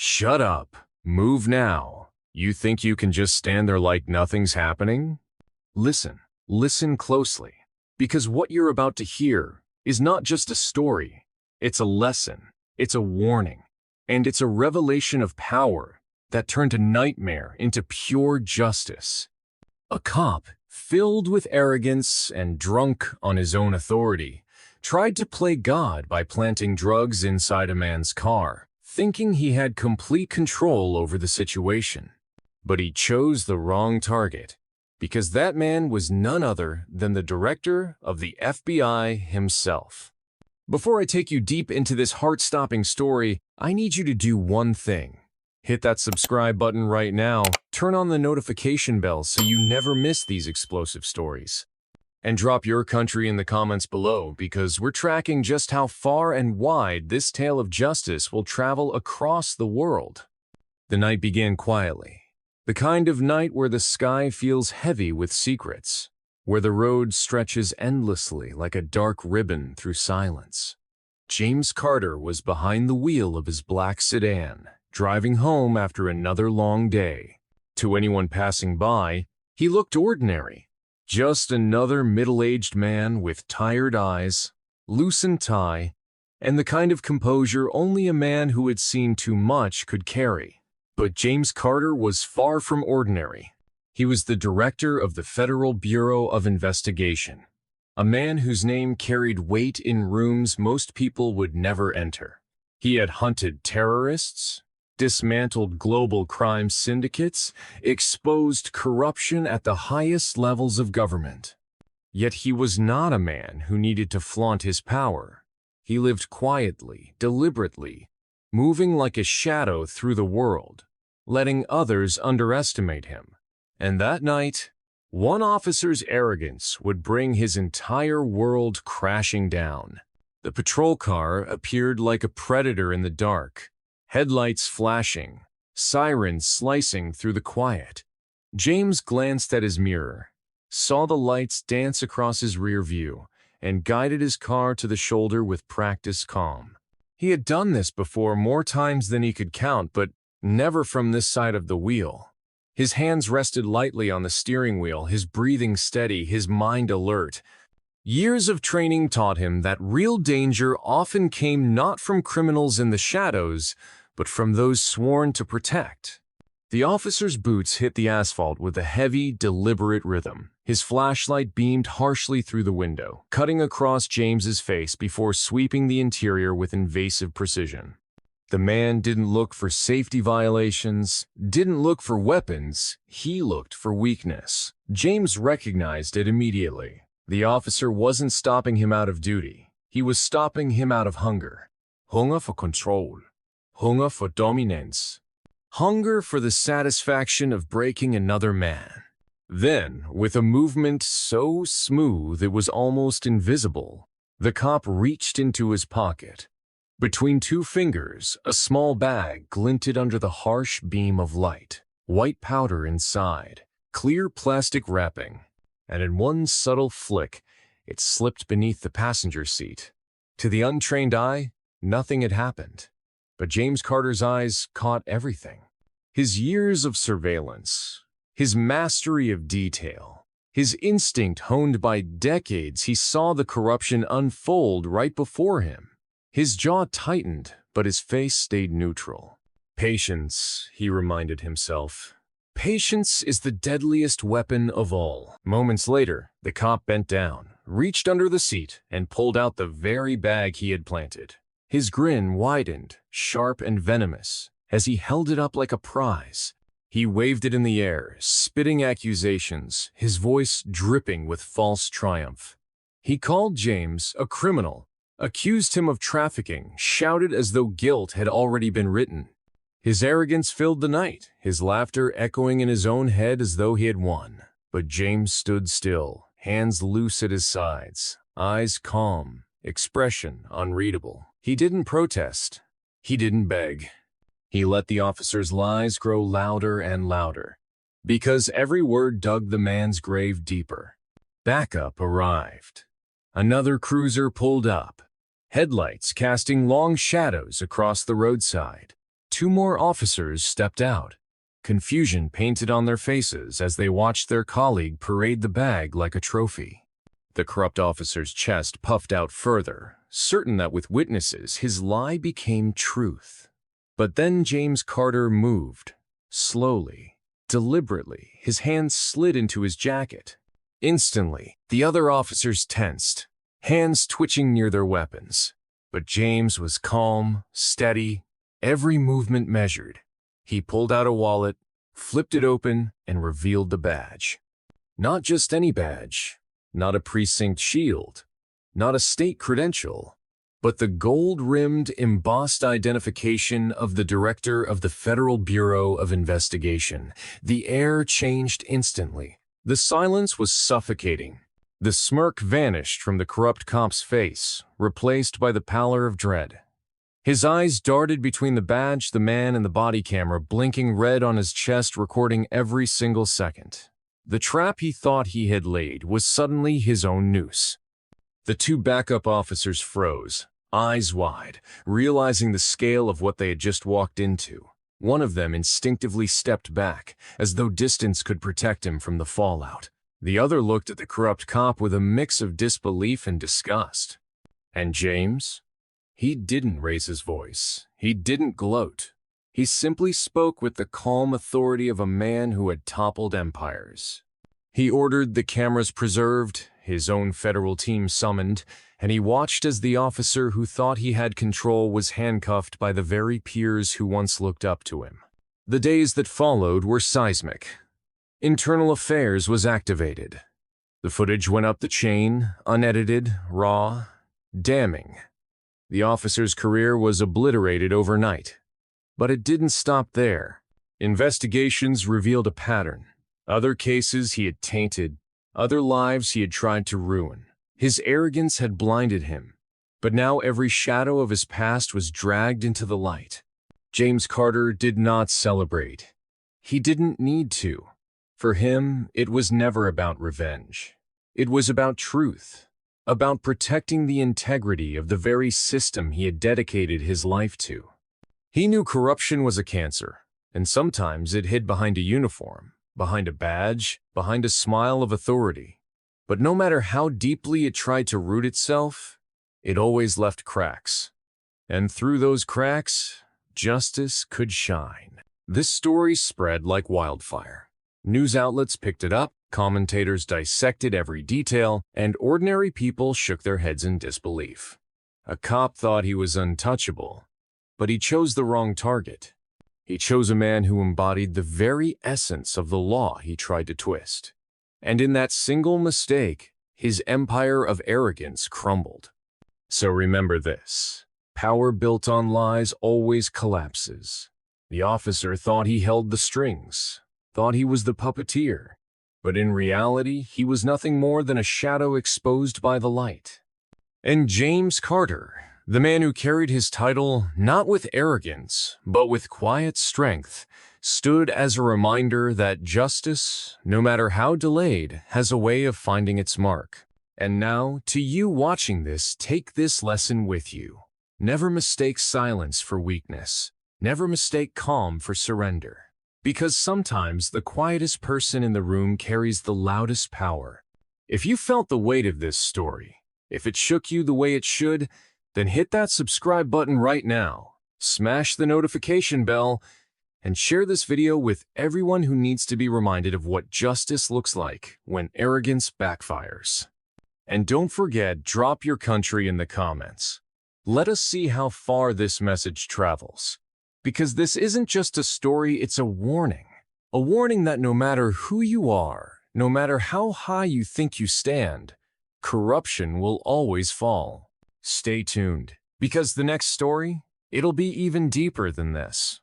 Shut up. Move now. You think you can just stand there like nothing's happening? Listen closely, because what you're about to hear is not just a story. It's a lesson, it's a warning, and it's a revelation of power that turned a nightmare into pure justice. A cop, filled with arrogance and drunk on his own authority, tried to play God by planting drugs inside a man's car, thinking he had complete control over the situation. But he chose the wrong target, because that man was none other than the director of the FBI himself. Before I take you deep into this heart-stopping story, I need you to do one thing. Hit that subscribe button right now, turn on the notification bell so you never miss these explosive stories. And drop your country in the comments below, because we're tracking just how far and wide this tale of justice will travel across the world. The night began quietly. The kind of night where the sky feels heavy with secrets, where the road stretches endlessly like a dark ribbon through silence. James Carter was behind the wheel of his black sedan, driving home after another long day. To anyone passing by, he looked ordinary. Just another middle-aged man with tired eyes, loosened tie, and the kind of composure only a man who had seen too much could carry. But James Carter was far from ordinary. He was the director of the Federal Bureau of Investigation, a man whose name carried weight in rooms most people would never enter. He had hunted terrorists, dismantled global crime syndicates, exposed corruption at the highest levels of government. Yet he was not a man who needed to flaunt his power. He lived quietly, deliberately, moving like a shadow through the world, letting others underestimate him. And that night, one officer's arrogance would bring his entire world crashing down. The patrol car appeared like a predator in the dark, headlights flashing, sirens slicing through the quiet. James glanced at his mirror, saw the lights dance across his rear view, and guided his car to the shoulder with practiced calm. He had done this before more times than he could count, but never from this side of the wheel. His hands rested lightly on the steering wheel, his breathing steady, his mind alert. Years of training taught him that real danger often came not from criminals in the shadows, but from those sworn to protect. The officer's boots hit the asphalt with a heavy, deliberate rhythm. His flashlight beamed harshly through the window, cutting across James's face before sweeping the interior with invasive precision. The man didn't look for safety violations, didn't look for weapons, he looked for weakness. James recognized it immediately. The officer wasn't stopping him out of duty. He was stopping him out of hunger. Hunger for control. Hunger for dominance. Hunger for the satisfaction of breaking another man. Then, with a movement so smooth it was almost invisible, the cop reached into his pocket. Between two fingers, a small bag glinted under the harsh beam of light. White powder inside, clear plastic wrapping, and in one subtle flick, it slipped beneath the passenger seat. To the untrained eye, nothing had happened. But James Carter's eyes caught everything. His years of surveillance, his mastery of detail, his instinct honed by decades, he saw the corruption unfold right before him. His jaw tightened, but his face stayed neutral. Patience, he reminded himself. Patience is the deadliest weapon of all. Moments later, the cop bent down, reached under the seat, and pulled out the very bag he had planted. His grin widened, sharp and venomous, as he held it up like a prize. He waved it in the air, spitting accusations, his voice dripping with false triumph. He called James a criminal, accused him of trafficking, shouted as though guilt had already been written. His arrogance filled the night, his laughter echoing in his own head as though he had won. But James stood still, hands loose at his sides, eyes calm, expression unreadable. He didn't protest. He didn't beg. He let the officer's lies grow louder and louder, because every word dug the man's grave deeper. Backup arrived. Another cruiser pulled up, headlights casting long shadows across the roadside. Two more officers stepped out, confusion painted on their faces as they watched their colleague parade the bag like a trophy. The corrupt officer's chest puffed out further, certain that with witnesses his lie became truth. But then James Carter moved, slowly, deliberately. His hands slid into his jacket. Instantly, the other officers tensed, hands twitching near their weapons. But James was calm, steady, every movement measured. He pulled out a wallet, flipped it open, and revealed the badge. Not just any badge, not a precinct shield, not a state credential, but the gold-rimmed, embossed identification of the director of the Federal Bureau of Investigation. The air changed instantly. The silence was suffocating. The smirk vanished from the corrupt cop's face, replaced by the pallor of dread. His eyes darted between the badge, the man, and the body camera, blinking red on his chest, recording every single second. The trap he thought he had laid was suddenly his own noose. The two backup officers froze, eyes wide, realizing the scale of what they had just walked into. One of them instinctively stepped back, as though distance could protect him from the fallout. The other looked at the corrupt cop with a mix of disbelief and disgust. And James? He didn't raise his voice. He didn't gloat. He simply spoke with the calm authority of a man who had toppled empires. He ordered the cameras preserved, his own federal team summoned, and he watched as the officer who thought he had control was handcuffed by the very peers who once looked up to him. The days that followed were seismic. Internal Affairs was activated. The footage went up the chain, unedited, raw, damning. The officer's career was obliterated overnight. But it didn't stop there. Investigations revealed a pattern. Other cases he had tainted, other lives he had tried to ruin. His arrogance had blinded him, but now every shadow of his past was dragged into the light. James Carter did not celebrate. He didn't need to. For him, it was never about revenge. It was about truth, about protecting the integrity of the very system he had dedicated his life to. He knew corruption was a cancer, and sometimes it hid behind a uniform, behind a badge, behind a smile of authority. But no matter how deeply it tried to root itself, it always left cracks. And through those cracks, justice could shine. This story spread like wildfire. News outlets picked it up, commentators dissected every detail, and ordinary people shook their heads in disbelief. A cop thought he was untouchable, but he chose the wrong target. He chose a man who embodied the very essence of the law he tried to twist. And in that single mistake, his empire of arrogance crumbled. So remember this: power built on lies always collapses. The officer thought he held the strings, thought he was the puppeteer, but in reality, he was nothing more than a shadow exposed by the light. And James Carter, the man who carried his title not with arrogance, but with quiet strength, stood as a reminder that justice, no matter how delayed, has a way of finding its mark. And now, to you watching this, take this lesson with you. Never mistake silence for weakness. Never mistake calm for surrender. Because sometimes the quietest person in the room carries the loudest power. If you felt the weight of this story, if it shook you the way it should, then hit that subscribe button right now, smash the notification bell, and share this video with everyone who needs to be reminded of what justice looks like when arrogance backfires. And don't forget, drop your country in the comments. Let us see how far this message travels. Because this isn't just a story, it's a warning. A warning that no matter who you are, no matter how high you think you stand, corruption will always fall. Stay tuned, because the next story, it'll be even deeper than this.